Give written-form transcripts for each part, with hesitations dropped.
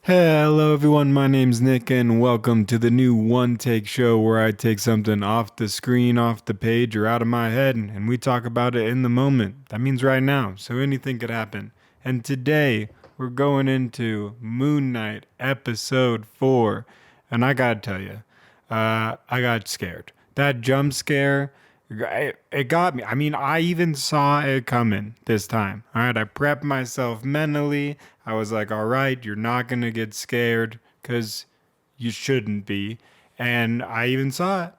Hello everyone, my name's Nick and welcome to the new OneTake show where I take something off the screen, off the page, or out of my head and we talk about it in the moment. That means right now, so anything could happen. And today we're going into MoonKnight episode 4 and I gotta tell you, I got scared. That jump scare, it got me. I mean, I even saw it coming this time. All right, I prepped myself mentally. I was like, all right, you're not going to get scared because you shouldn't be. And I even saw it.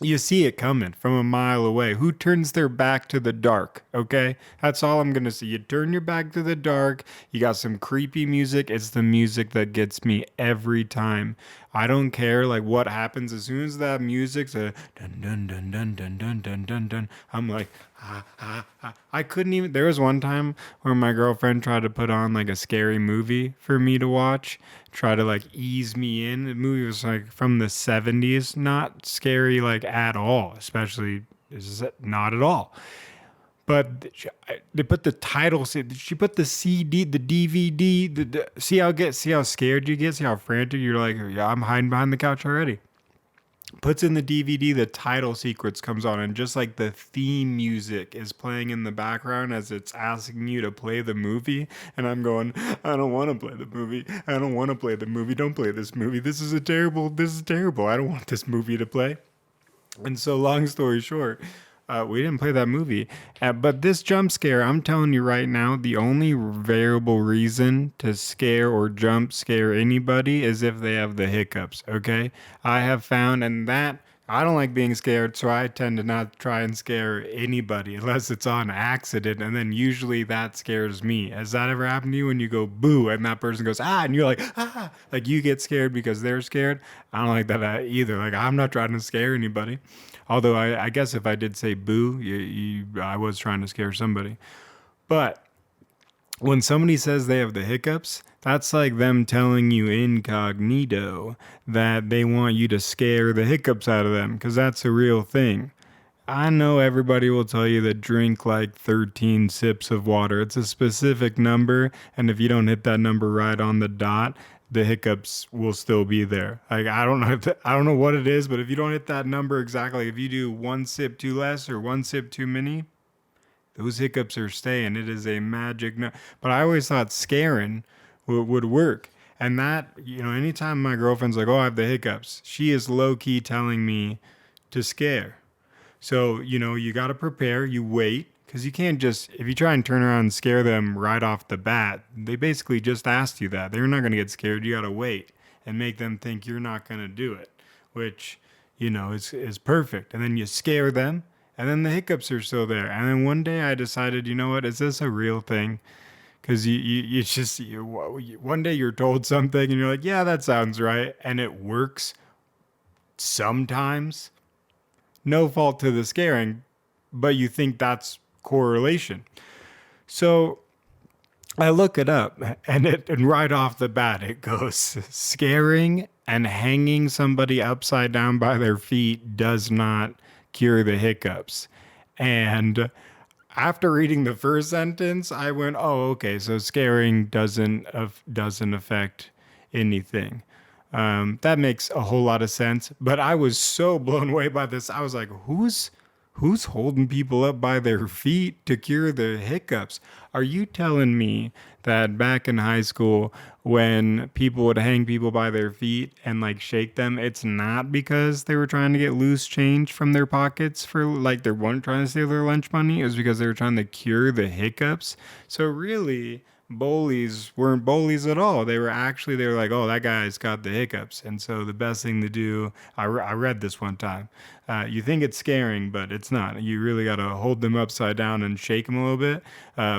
You see it coming from a mile away. Who turns their back to the dark? Okay, that's all I'm gonna say. You turn your back to the dark. You got some creepy music. It's the music that gets me every time. I don't care like what happens as soon as that music's a dun dun dun dun dun dun dun dun dun. I'm like, I couldn't even. There was one time where my girlfriend tried to put on like a scary movie for me to watch, try to like ease me in. The movie was like from the 70s, not scary like at all, especially not at all. But they put the title. She put the CD, the DVD. See how scared you get. See how frantic you're like. Yeah, I'm hiding behind the couch already. Puts in the DVD, the title sequence comes on, and just like the theme music is playing in the background as it's asking you to play the movie. And I'm going, I don't want to play the movie. I don't want to play the movie. Don't play this movie. This is terrible. I don't want this movie to play. And so, long story short, we didn't play that movie. But this jump scare, I'm telling you right now, the only variable reason to scare or jump scare anybody is if they have the hiccups, okay? I have found, and that. I don't like being scared, so I tend to not try and scare anybody unless it's on accident, and then usually that scares me. Has that ever happened to you when you go boo and that person goes ah, and you're like ah, like you get scared because they're scared? I don't like that either. Like I'm not trying to scare anybody. Although I guess if I did say boo, I was trying to scare somebody. But when somebody says they have the hiccups, that's like them telling you incognito that they want you to scare the hiccups out of them because that's a real thing. I know everybody will tell you that drink like 13 sips of water. It's a specific number, and if you don't hit that number right on the dot, the hiccups will still be there. Like I don't know what it is, but if you don't hit that number exactly, if you do one sip too less or one sip too many, those hiccups are staying. It is a magic. But I always thought scaring would work. And that, anytime my girlfriend's like, oh, I have the hiccups, she is low key telling me to scare. So, you got to prepare, you wait, because you can't just, if you try and turn around and scare them right off the bat, they basically just asked you that. They're not going to get scared. You got to wait and make them think you're not going to do it, which, is perfect. And then you scare them, and then the hiccups are still there. And then one day I decided, you know what, is this a real thing? Because one day you're told something and you're like, yeah, that sounds right. And it works sometimes. No fault to the scaring, but you think that's correlation. So I look it up and right off the bat it goes scaring and hanging somebody upside down by their feet does not cure the hiccups. And after reading the first sentence, I went, "Oh, okay. So scaring doesn't affect anything." That makes a whole lot of sense. But I was so blown away by this. I was like, who's holding people up by their feet to cure the hiccups? Are you telling me that back in high school, when people would hang people by their feet and like shake them, it's not because they were trying to get loose change from their pockets for like they weren't trying to steal their lunch money? It was because they were trying to cure the hiccups. So really, bullies weren't bullies at all. They were like, oh, that guy's got the hiccups. And so the best thing to do, I read this one time. You think it's scaring, but it's not. You really got to hold them upside down and shake them a little bit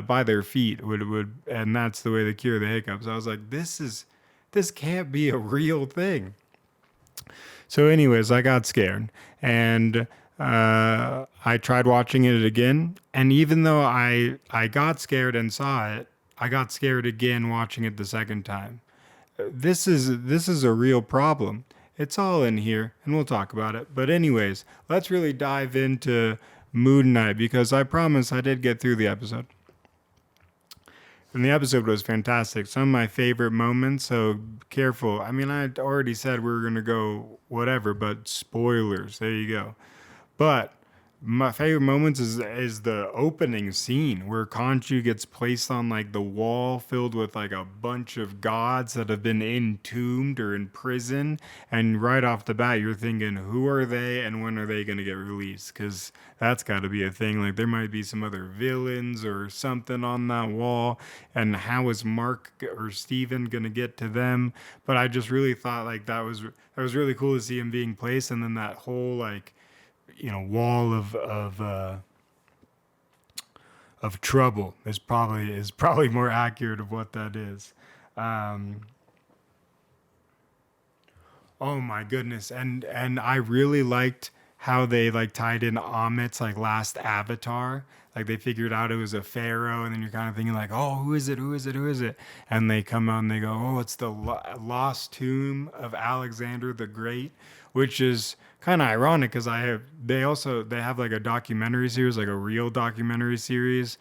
by their feet and that's the way to cure the hiccups. I was like, this can't be a real thing. So, anyways, I got scared and I tried watching it again. And even though I got scared and saw it, I got scared again watching it the second time. This is a real problem. It's all in here, and we'll talk about it. But anyways, let's really dive into Moon Knight because I promise I did get through the episode. And the episode was fantastic. Some of my favorite moments, so careful. I mean, I already said we were going to go whatever, but spoilers. There you go. But my favorite moments is the opening scene where Khonshu gets placed on like the wall filled with like a bunch of gods that have been entombed or in prison, and right off the bat you're thinking, who are they and when are they going to get released? Because that's got to be a thing. Like there might be some other villains or something on that wall, and how is Mark or Steven going to get to them? But I just really thought like that was really cool to see him being placed, and then that whole like wall of trouble is probably more accurate of what that is. Um, oh my goodness, and I really liked how they like tied in Amit's like last avatar. Like they figured out it was a pharaoh, and then you're kind of thinking like, oh, who is it? Who is it? Who is it? And they come out and they go, oh, it's the lost tomb of Alexander the Great, which is kind of ironic because they have like a documentary series, like a real documentary series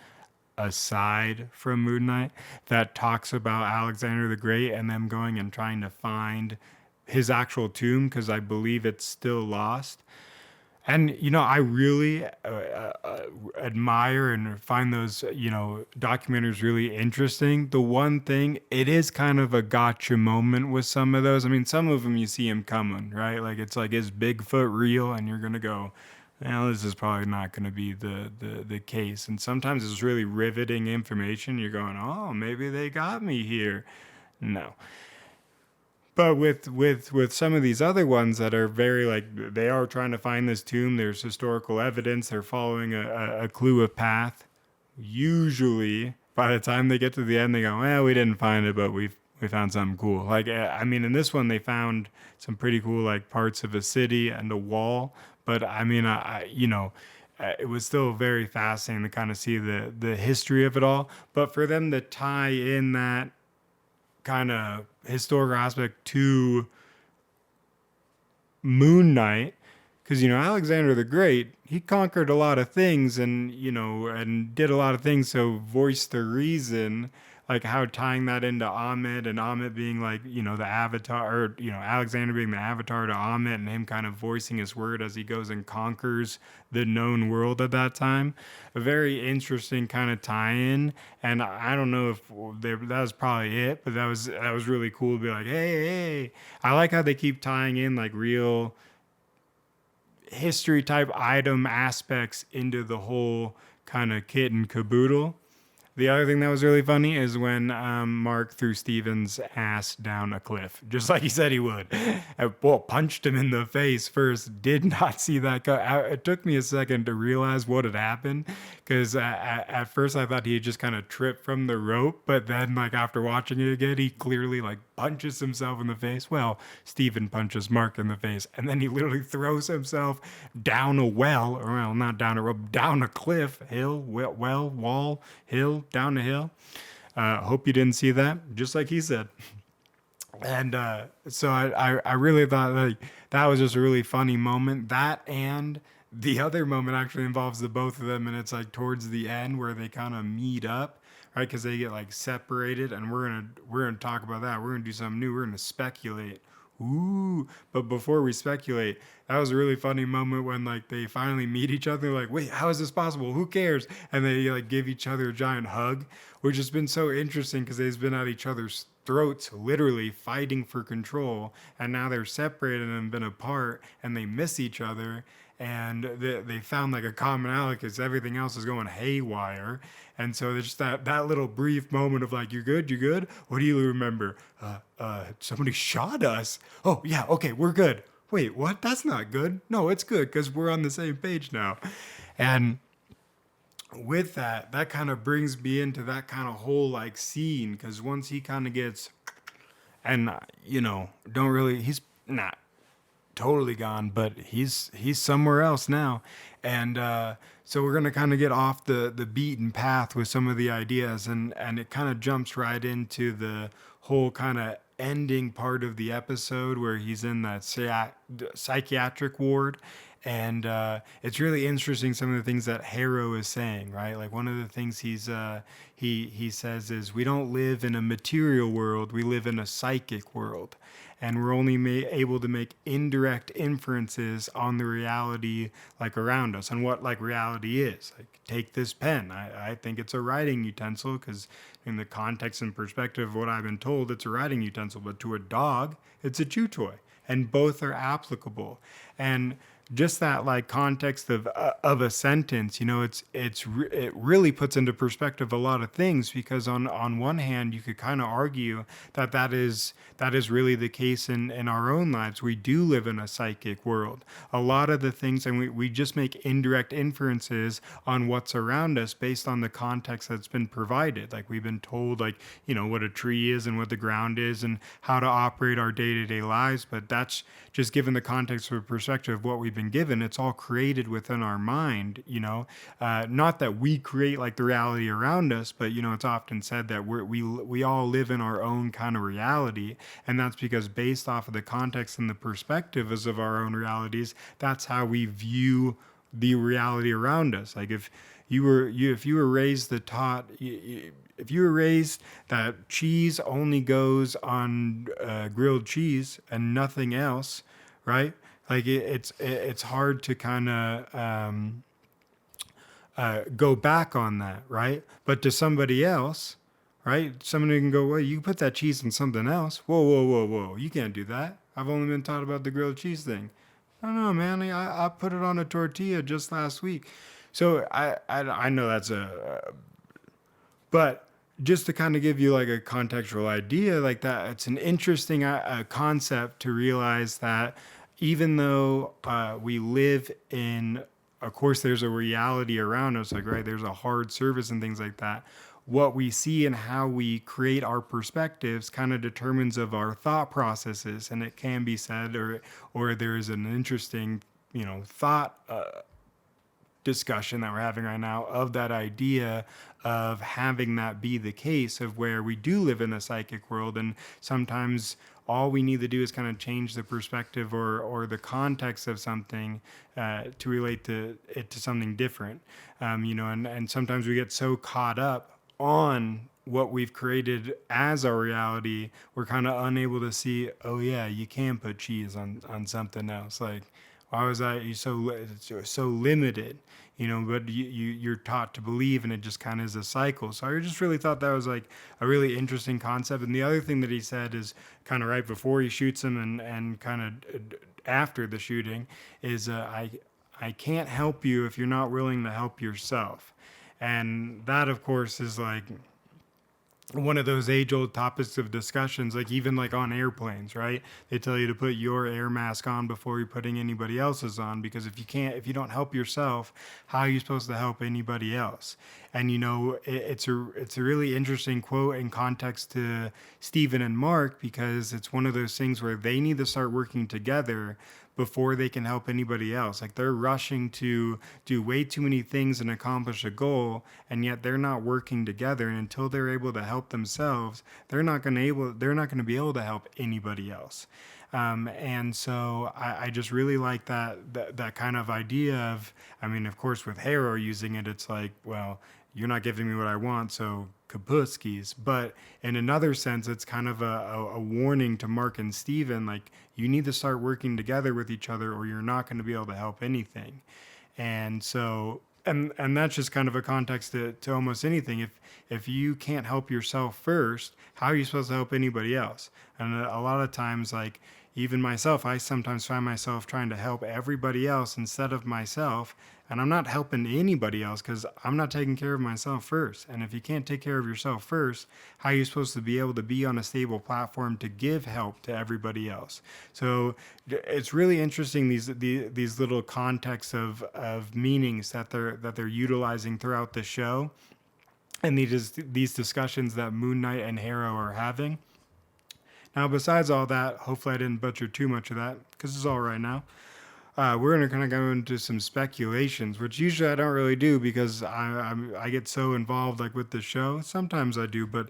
aside from MoonKnight that talks about Alexander the Great and them going and trying to find his actual tomb because I believe it's still lost. And I really admire and find those documentaries really interesting. The one thing, it is kind of a gotcha moment with some of those. I mean, some of them you see him coming, right? Like it's like, is Bigfoot real? And you're gonna go, well, this is probably not going to be the case. And sometimes it's really riveting information. You're going, oh, maybe they got me here. No. But with some of these other ones that are very like they are trying to find this tomb, there's historical evidence, they're following a clue of path. Usually, by the time they get to the end, they go, "Well, we didn't find it, but we found something cool." Like I mean, in this one, they found some pretty cool like parts of a city and a wall. But I mean, it was still very fascinating to kind of see the history of it all. But for them to tie in that kind of historical aspect to MoonKnight, because Alexander the Great, he conquered a lot of things and did a lot of things, so voiced the reason, like how tying that into Amit and Amit being like the avatar, or Alexander being the avatar to Amit and him kind of voicing his word as he goes and conquers the known world at that time. A very interesting kind of tie-in, and I don't know if that was probably it, but that was really cool to be like, hey, I like how they keep tying in like real history type item aspects into the whole kind of kit and caboodle. The other thing that was really funny is when Mark threw Steven's ass down a cliff, just like he said he would. Well, punched him in the face first. Did not see that. It took me a second to realize what had happened, because at first I thought he had just kind of tripped from the rope, but then like after watching it again, he clearly like punches himself in the face. Well, Steven punches Mark in the face, and then he literally throws himself down a well, or well, not down a rope, down a cliff, hill, well, wall, hill, down a hill. Hope you didn't see that, just like he said. And so I really thought like that was just a really funny moment. That and the other moment actually involves the both of them, and it's like towards the end where they kind of meet up, right? Because they get like separated, and we're gonna talk about that. We're gonna do something new. We're gonna speculate. Ooh, but before we speculate, that was a really funny moment when like they finally meet each other. Like, wait, how is this possible? Who cares? And they like give each other a giant hug, which has been so interesting because they've been at each other's throats, literally fighting for control, and now they're separated and been apart, and they miss each other. And they found like a commonality because everything else is going haywire. And so there's just that little brief moment of like, you're good, you're good. What do you remember? Somebody shot us. Oh yeah, okay, we're good. Wait, what? That's not good. No, it's good because we're on the same page now. And with that kind of brings me into that kind of whole like scene, because once he kind of gets, and don't really, he's not totally gone, but he's somewhere else now. And so we're gonna kind of get off the beaten path with some of the ideas, and it kind of jumps right into the whole kind of ending part of the episode where he's in that psychiatric ward. And it's really interesting some of the things that Harrow is saying, right? Like one of the things he says is we don't live in a material world, we live in a psychic world, and we're only able to make indirect inferences on the reality like around us, on what like reality is. Like take this pen, I think it's a writing utensil because in the context and perspective of what I've been told, it's a writing utensil, but to a dog, it's a chew toy, and both are applicable. And just that like context of a sentence, you know, it really puts into perspective a lot of things, because on one hand you could kind of argue that is really the case in our own lives. We do live in a psychic world. A lot of the things, and we just make indirect inferences on what's around us based on the context that's been provided. Like we've been told, like, you know, what a tree is and what the ground is and how to operate our day-to-day lives, but that's just given the context or perspective of what we've been given. It's all created within our mind, you know. Not that we create like the reality around us, but you know, it's often said that we all live in our own kind of reality, and that's because based off of the context and the perspectives of our own realities, that's how we view the reality around us. Like if you were raised if you were raised that cheese only goes on grilled cheese and nothing else, right? Like it's hard to kind of go back on that, right? But to somebody else, right? Somebody can go, well, you can put that cheese in something else. Whoa, whoa, whoa, whoa! You can't do that. I've only been taught about the grilled cheese thing. I don't know, man. I put it on a tortilla just last week. So I know that's but just to kind of give you like a contextual idea like that, it's an interesting concept to realize that even though we live in, of course, there's a reality around us, like, right, there's a hard surface and things like that. What we see and how we create our perspectives kind of determines of our thought processes. And it can be said, or there's an interesting, you know, thought discussion that we're having right now of that idea of having that be the case, of where we do live in a psychic world, and sometimes all we need to do is kind of change the perspective or the context of something to relate to it to something different. You know, and sometimes we get so caught up on what we've created as our reality, we're kind of unable to see, oh yeah, you can put cheese on something else. Like, why was you so limited, you know? But you're taught to believe, and it just kind of is a cycle. So I just really thought that was like a really interesting concept. And the other thing that he said is kind of right before he shoots him and kind of after the shooting is, I can't help you if you're not willing to help yourself. And that, of course, is like one of those age-old topics of discussions, like even like on airplanes, right? They tell you to put your air mask on before you're putting anybody else's on, because if you don't help yourself, how are you supposed to help anybody else? And you know, it's a really interesting quote in context to Steven and Marc, because it's one of those things where they need to start working together before they can help anybody else. Like they're rushing to do way too many things and accomplish a goal, and yet they're not working together. And until they're able to help themselves, they're not going to be able to help anybody else. And so I just really like that kind of idea of, I mean, of course, with Harrow using it, it's like, well, you're not giving me what I want, so kapuskis. But in another sense, it's kind of a warning to Marc and Steven, like, you need to start working together with each other, or you're not going to be able to help anything. And so, and that's just kind of a context to almost anything. If you can't help yourself first, how are you supposed to help anybody else? And a lot of times, like, even myself, I sometimes find myself trying to help everybody else instead of myself. And I'm not helping anybody else because I'm not taking care of myself first. And if you can't take care of yourself first, how are you supposed to be able to be on a stable platform to give help to everybody else? So it's really interesting, these little contexts of meanings that they're utilizing throughout the show, and these discussions that MoonKnight and Harrow are having. Now, besides all that, hopefully I didn't butcher too much of that, because it's all right now. We're going to kind of go into some speculations, which usually I don't really do because I get so involved like with the show. Sometimes I do, but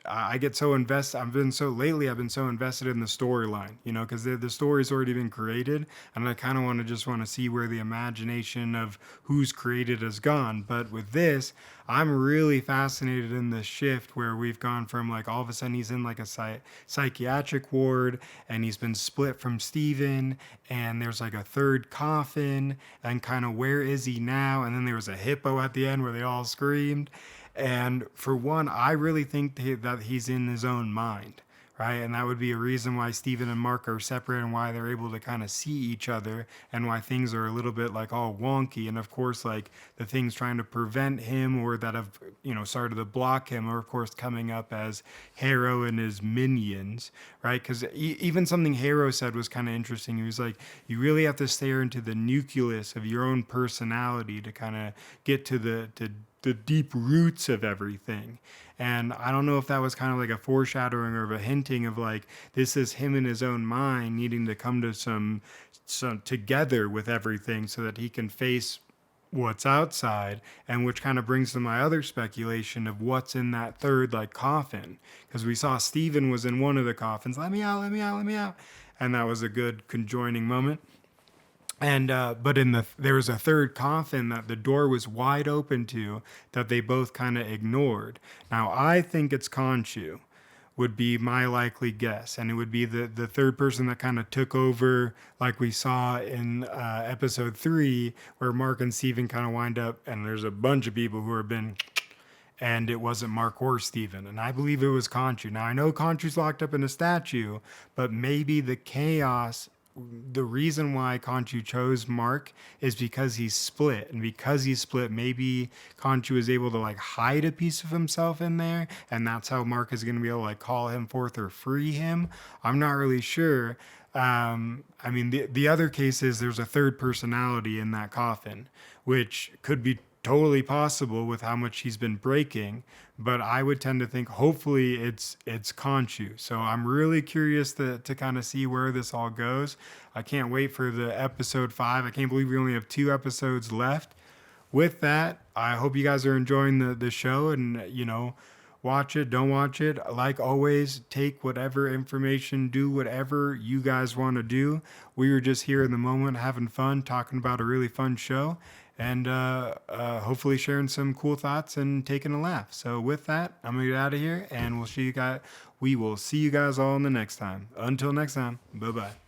I get so invested. I've been so invested in the storyline, because the story's already been created, and I kind of want to see where the imagination of who's created has gone. But with this, I'm really fascinated in this shift where we've gone from like all of a sudden he's in like a psychiatric ward, and he's been split from Steven, and there's like a third Coffin, and kind of where is he now? And then there was a hippo at the end where they all screamed. And for one, I really think that he's in his own mind, right? And that would be a reason why Steven and Marc are separate, and why they're able to kind of see each other, and why things are a little bit like all wonky. And of course, like the things trying to prevent him or that have, started to block him are of course coming up as Harrow and his minions, right? Because even something Harrow said was kind of interesting. He was like, you really have to stare into the nucleus of your own personality to kind of get to the deep roots of everything. And I don't know if that was kind of like a foreshadowing or a hinting of like, this is him in his own mind needing to come to some together with everything so that he can face what's outside. And which kind of brings to my other speculation of what's in that third like coffin, because we saw Steven was in one of the coffins. Let me out, let me out, let me out. And that was a good conjoining moment. And but there was a third coffin that the door was wide open to, that they both kind of ignored. Now I think it's Khonshu, would be my likely guess, and it would be the third person that kind of took over, like we saw in episode 3, where Marc and Steven kind of wind up, and there's a bunch of people who have been. And it wasn't Marc or Steven. And I believe it was Khonshu. Now, I know Khonshu's locked up in a statue, but maybe the reason why Khonshu chose Marc is because he's split. And because he's split, maybe Khonshu is able to like hide a piece of himself in there. And that's how Marc is going to be able to like call him forth or free him. I'm not really sure. I mean, the other case is there's a third personality in that coffin, which could be totally possible with how much he's been breaking, but I would tend to think hopefully it's Khonshu. So I'm really curious to kind of see where this all goes. I can't wait for the episode 5. I can't believe we only have 2 episodes left. With that, I hope you guys are enjoying the show, and watch it, don't watch it. Like always, take whatever information, do whatever you guys want to do. We were just here in the moment having fun, talking about a really fun show, and hopefully sharing some cool thoughts and taking a laugh. So with that, I'm gonna get out of here, and we will see you guys all in the next time. Until next time, bye bye.